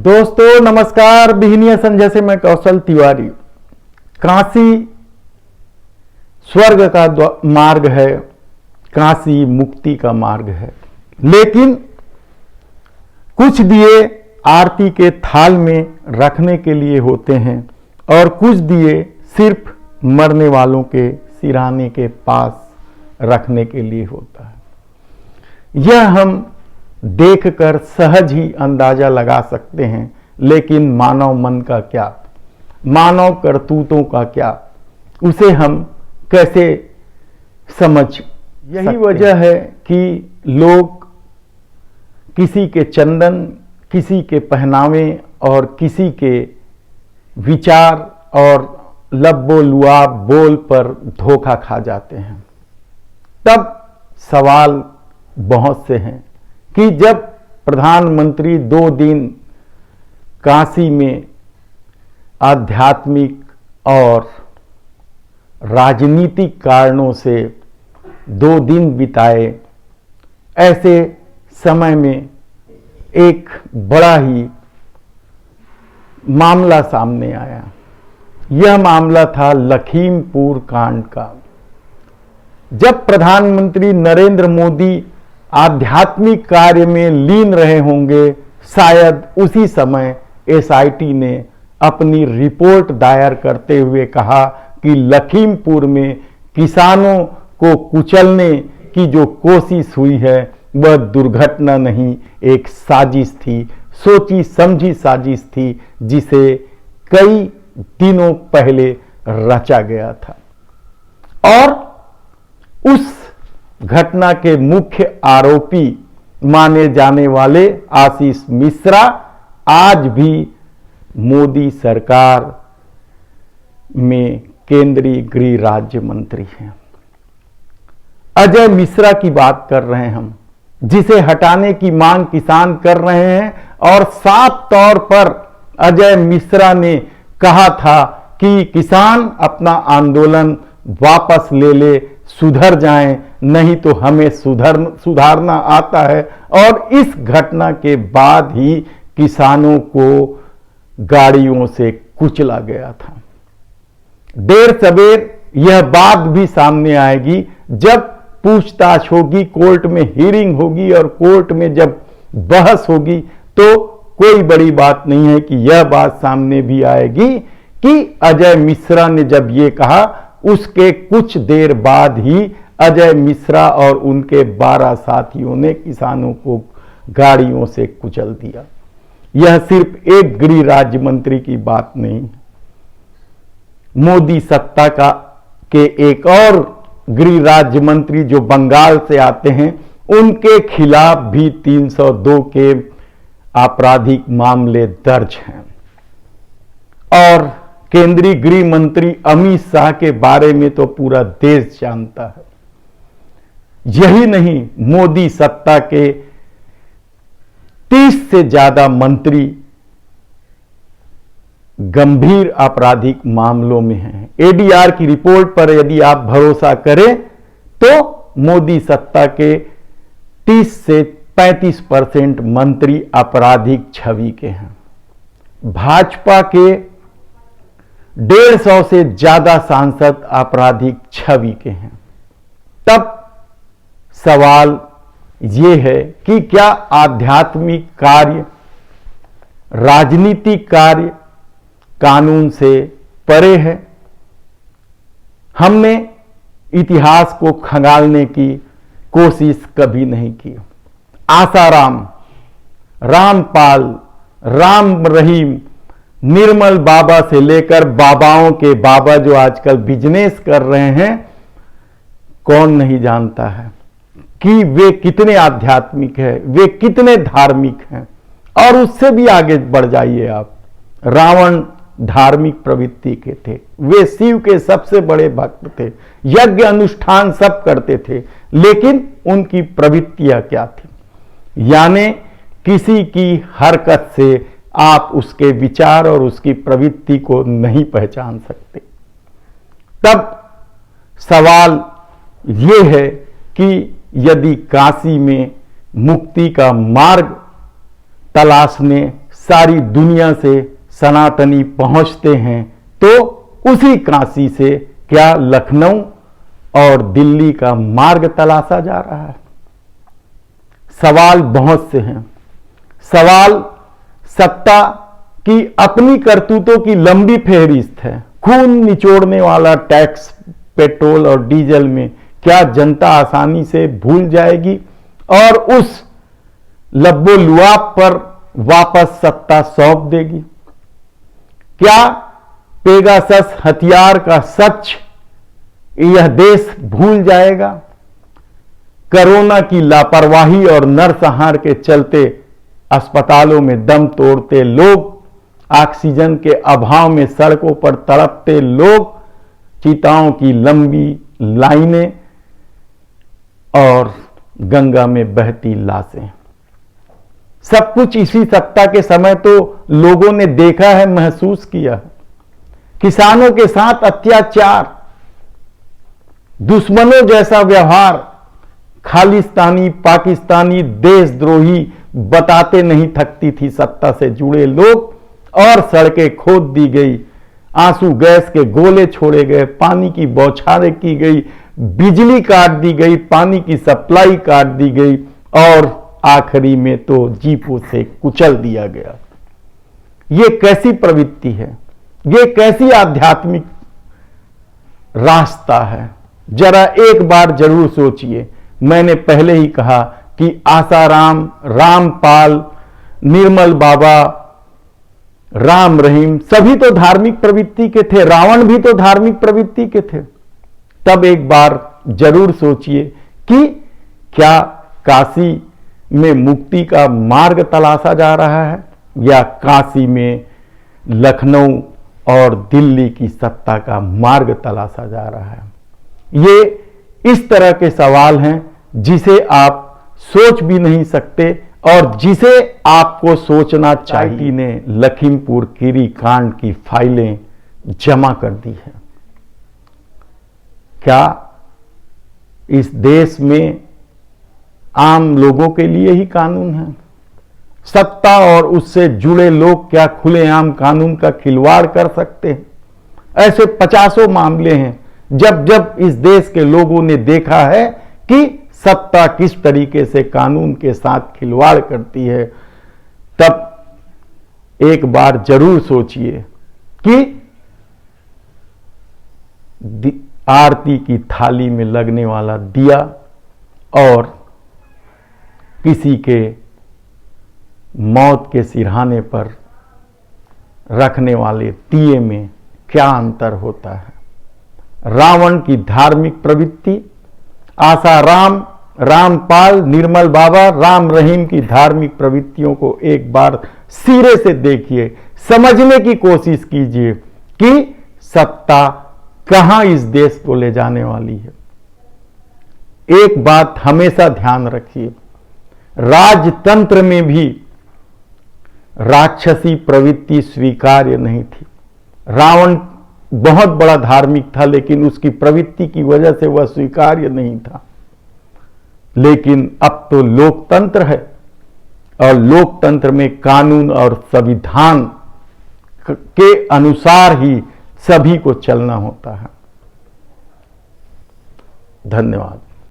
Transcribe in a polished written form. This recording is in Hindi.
दोस्तों नमस्कार। बिहनिया संजय से मैं कौशल तिवारी। काशी स्वर्ग का मार्ग है, काशी मुक्ति का मार्ग है, लेकिन कुछ दिए आरती के थाल में रखने के लिए होते हैं और कुछ दिए सिर्फ मरने वालों के सिरहाने के पास रखने के लिए होता है। यह हम देखकर सहज ही अंदाजा लगा सकते हैं, लेकिन मानव मन का क्या, मानव करतूतों का क्या, उसे हम कैसे समझ। यही वजह है कि लोग किसी के चंदन, किसी के पहनावे और किसी के विचार और लब्बो लुआब बोल पर धोखा खा जाते हैं। तब सवाल बहुत से हैं कि जब प्रधानमंत्री 2 दिन काशी में आध्यात्मिक और राजनीतिक कारणों से 2 दिन बिताए, ऐसे समय में एक बड़ा ही मामला सामने आया। यह मामला था लखीमपुर कांड का। जब प्रधानमंत्री नरेंद्र मोदी आध्यात्मिक कार्य में लीन रहे होंगे, शायद उसी समय एसआईटी ने अपनी रिपोर्ट दायर करते हुए कहा कि लखीमपुर में किसानों को कुचलने की जो कोशिश हुई है वह दुर्घटना नहीं, एक साजिश थी, सोची समझी साजिश थी, जिसे कई दिनों पहले रचा गया था। और उस घटना के मुख्य आरोपी माने जाने वाले आशीष मिश्रा आज भी मोदी सरकार में केंद्रीय गृह राज्य मंत्री हैं। अजय मिश्रा की बात कर रहे हैं हम, जिसे हटाने की मांग किसान कर रहे हैं। और साफ तौर पर अजय मिश्रा ने कहा था कि किसान अपना आंदोलन वापस ले ले, सुधर जाएं, नहीं तो हमें सुधारना आता है। और इस घटना के बाद ही किसानों को गाड़ियों से कुचला गया था। देर सवेर यह बात भी सामने आएगी जब पूछताछ होगी, कोर्ट में हियरिंग होगी और कोर्ट में जब बहस होगी, तो कोई बड़ी बात नहीं है कि यह बात सामने भी आएगी कि अजय मिश्रा ने जब ये कहा, उसके कुछ देर बाद ही अजय मिश्रा और उनके 12 साथियों ने किसानों को गाड़ियों से कुचल दिया। यह सिर्फ एक गृह राज्य मंत्री की बात नहीं, मोदी सत्ता का के एक और गृह राज्य मंत्री जो बंगाल से आते हैं, उनके खिलाफ भी 302 के आपराधिक मामले दर्ज हैं। और केंद्रीय गृह मंत्री अमित शाह के बारे में तो पूरा देश जानता है। यही नहीं, मोदी सत्ता के 30 से ज्यादा मंत्री गंभीर आपराधिक मामलों में हैं। एडीआर की रिपोर्ट पर यदि आप भरोसा करें तो मोदी सत्ता के 30 से 35% मंत्री आपराधिक छवि के हैं। भाजपा के 150 से ज्यादा सांसद आपराधिक छवि के हैं। तब सवाल यह है कि क्या आध्यात्मिक कार्य, राजनीतिक कार्य कानून से परे है? हमने इतिहास को खंगालने की कोशिश कभी नहीं की। आसाराम, रामपाल, राम रहीम, निर्मल बाबा से लेकर बाबाओं के बाबा जो आजकल बिजनेस कर रहे हैं, कौन नहीं जानता है कि वे कितने आध्यात्मिक हैं, वे कितने धार्मिक हैं। और उससे भी आगे बढ़ जाइए आप, रावण धार्मिक प्रवृत्ति के थे, वे शिव के सबसे बड़े भक्त थे, यज्ञ अनुष्ठान सब करते थे, लेकिन उनकी प्रवृत्तियां क्या थी? यानी किसी की हरकत से आप उसके विचार और उसकी प्रवृत्ति को नहीं पहचान सकते। तब सवाल यह है कि यदि काशी में मुक्ति का मार्ग तलाशने सारी दुनिया से सनातनी पहुंचते हैं, तो उसी काशी से क्या लखनऊ और दिल्ली का मार्ग तलाशा जा रहा है? सवाल बहुत से हैं। सवाल सत्ता की अपनी करतूतों की लंबी फेहरिस्त है। खून निचोड़ने वाला टैक्स पेट्रोल और डीजल में क्या जनता आसानी से भूल जाएगी और उस लब्बो लुआब पर वापस सत्ता सौंप देगी? क्या पेगासस हथियार का सच यह देश भूल जाएगा? कोरोना की लापरवाही और नरसंहार के चलते अस्पतालों में दम तोड़ते लोग, ऑक्सीजन के अभाव में सड़कों पर तड़पते लोग, चिताओं की लंबी लाइनें और गंगा में बहती लाशें, सब कुछ इसी सत्ता के समय तो लोगों ने देखा है, महसूस किया है। किसानों के साथ अत्याचार, दुश्मनों जैसा व्यवहार, खालिस्तानी पाकिस्तानी देशद्रोही बताते नहीं थकती थी सत्ता से जुड़े लोग, और सड़कें खोद दी गई, आंसू गैस के गोले छोड़े गए, पानी की बौछारें की गई, बिजली काट दी गई, पानी की सप्लाई काट दी गई और आखिरी में तो जीपों से कुचल दिया गया। ये कैसी प्रवृत्ति है? ये कैसी आध्यात्मिक रास्ता है? जरा एक बार जरूर सोचिए। मैंने पहले ही कहा कि आसाराम, रामपाल, निर्मल बाबा, राम रहीम सभी तो धार्मिक प्रवृत्ति के थे, रावण भी तो धार्मिक प्रवृत्ति के थे। तब एक बार जरूर सोचिए कि क्या काशी में मुक्ति का मार्ग तलाशा जा रहा है या काशी में लखनऊ और दिल्ली की सत्ता का मार्ग तलाशा जा रहा है? ये इस तरह के सवाल हैं जिसे आप सोच भी नहीं सकते और जिसे आपको सोचना चाहिए। ने लखीमपुर खीरी कांड की फाइलें जमा कर दी है। क्या इस देश में आम लोगों के लिए ही कानून है? सत्ता और उससे जुड़े लोग क्या खुलेआम कानून का खिलवाड़ कर सकते हैं? ऐसे 50 मामले हैं जब जब इस देश के लोगों ने देखा है कि सत्ता किस तरीके से कानून के साथ खिलवाड़ करती है, तब एक बार जरूर सोचिए कि आरती की थाली में लगने वाला दिया और किसी के मौत के सिरहाने पर रखने वाले दिए में क्या अंतर होता है? रावण की धार्मिक प्रवृत्ति, आसाराम, रामपाल, निर्मल बाबा, राम रहीम की धार्मिक प्रवृत्तियों को एक बार सिरे से देखिए, समझने की कोशिश कीजिए कि सत्ता कहां इस देश को ले जाने वाली है। एक बात हमेशा ध्यान रखिए, राजतंत्र में भी राक्षसी प्रवृत्ति स्वीकार्य नहीं थी। रावण बहुत बड़ा धार्मिक था, लेकिन उसकी प्रवृत्ति की वजह से वह स्वीकार्य नहीं था। लेकिन अब तो लोकतंत्र है और लोकतंत्र में कानून और संविधान के अनुसार ही सभी को चलना होता है। धन्यवाद।